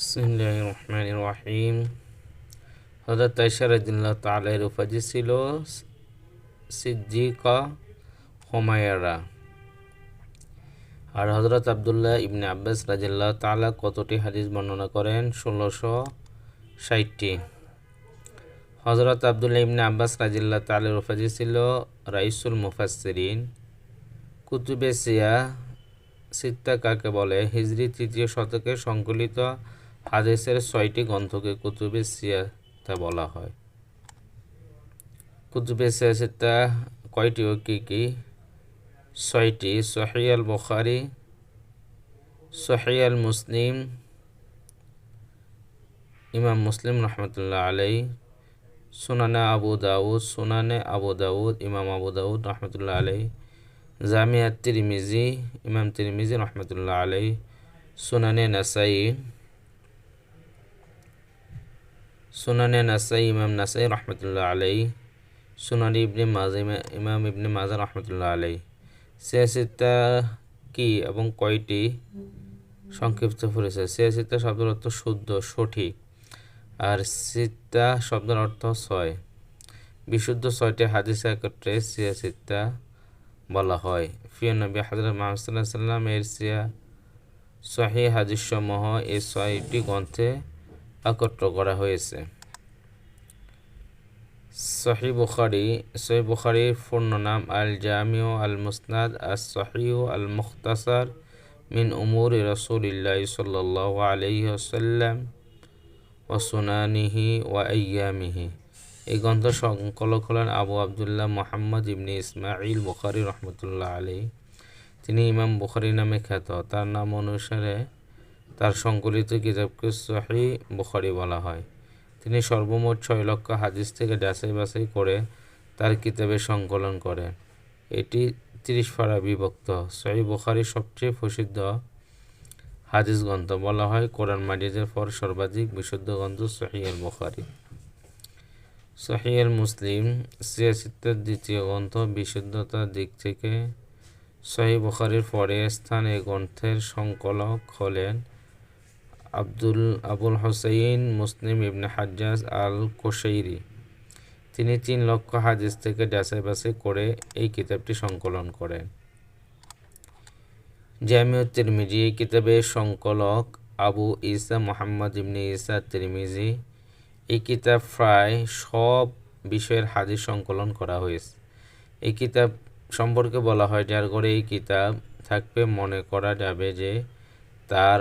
বিসমিল্লাহির রহমানির রহিম। হযরত আয়েশা রাদিয়াল্লাহু তাআলা এর উপাধি ছিল সিদ্দিকা হুমায়রা। আর হযরত আব্দুল্লাহ ইবনে আব্বাস রাদিয়াল্লাহু তাআলা কতটি হাদিস বর্ণনা করেন? 1660টি। হযরত আব্দুল্লাহ ইবনে আব্বাস রাদিয়াল্লাহু তাআলা এর উপাধি ছিল রাইসুল মুফাসসিরিন। কুতুবে সিত্তা কাকে বলে? হিজরি ৩য় শতকে সংকলিত হাদিসের ৬টি গ্রন্থকে কুতুবে সিত্তা বলা হয়। কুতুবে সিত্তা কয়টি ও কী কী? ৬টি। সহিহ আল বুখারী, সহিহ আল মুসলিম, ইমাম মুসলিম রহমতুল্লাহ আলাইহি, সুনানে আবু দাউদ, ইমাম আবু দাউদ রহমতুল্লাহ আলাইহি, জামিআত তিরমিজি, ইমাম তিরমিজি রহমতুল্লাহ আলাইহি, সুনানে নাসাই, ইমাম নাসাই রহমতুল্লাহ আলাইহি, সুনানি ইবনে মাজাহ, ইমাম ইবনে মাজাহ রহমতুল্লাহ আলাইহি। সিত্তা কি এবং কয়টি সংক্ষিপ্ত পরিচয়? সিত্তা শব্দের অর্থ শুদ্ধ, সঠিক। আর সিত্তা শব্দের অর্থ ৬। বিশুদ্ধ ৬টি হাদিস একত্রে সিত্তা বলা হয়। প্রিয় নবী হযরত মুহাম্মদ সাল্লাল্লাহু আলাইহি ওয়াসাল্লাম এর সহিহ হাদিসসমূহ এই ৬টি গ্রন্থে একত্র করা হয়েছে। সহিহ বুখারীর পূর্ণ নাম আল জামিউ আল মুসনাদ আস সহিহ আল মুখতাসার মিন উমুরি রাসূলিল্লাহ সাল্লাল্লাহু আলাইহি ওয়াসাল্লাম ওয়া সুনানিহি ওয়া আইয়ামিহি। এই গ্রন্থ সংকলক হলেন আবু আবদুল্লাহ মুহাম্মদ ইবনে ইসমাঈল বুখারী রহমতুল্লাহ আলাইহি। তিনি ইমাম বুখারী নামে খ্যাত। তার নাম অনুসারে তার সংকলিত কিতাবকে সহিহ বুখারী বলা হয়। তিনি সর্বমোট ৬ লক্ষ হাদিস থেকে যাচাই বাছাই করে তার কিতাবে সংকলন করেন। এটি ৩০ পারা বিভক্ত। সহিহ বুখারীর সবচেয়ে প্রসিদ্ধ হাদিস গ্রন্থ। বলা হয় কোরআন মাজিদের পর সর্বাধিক বিশুদ্ধ গ্রন্থ সহিহ আল বুখারী। সহিহ আল মুসলিম সিত্তার দ্বিতীয় গ্রন্থ। বিশুদ্ধতার দিক থেকে সহিহ বুখারীর পরে স্থান। এই গ্রন্থের সংকলক হলেন আবুল হুসাইন মুসলিম ইবনে হাজ্জাজ আল কুশাইরি। তিনি ৩ লক্ষ হাদিস থেকে যাচাই বাছাই করে এই কিতাবটি সংকলন করেন। জামিউত তিরমিজি, এই কিতাবের সংকলক আবু ঈসা মুহাম্মদ ইবনে ঈসা তিরমিজি। এই কিতাব প্রায় সব বিষয়ের হাদিস সংকলন করা হয়েছে। এই কিতাব সম্পর্কে বলা হয়, যার ঘরে এই কিতাব থাকবে মনে করা যাবে যে তার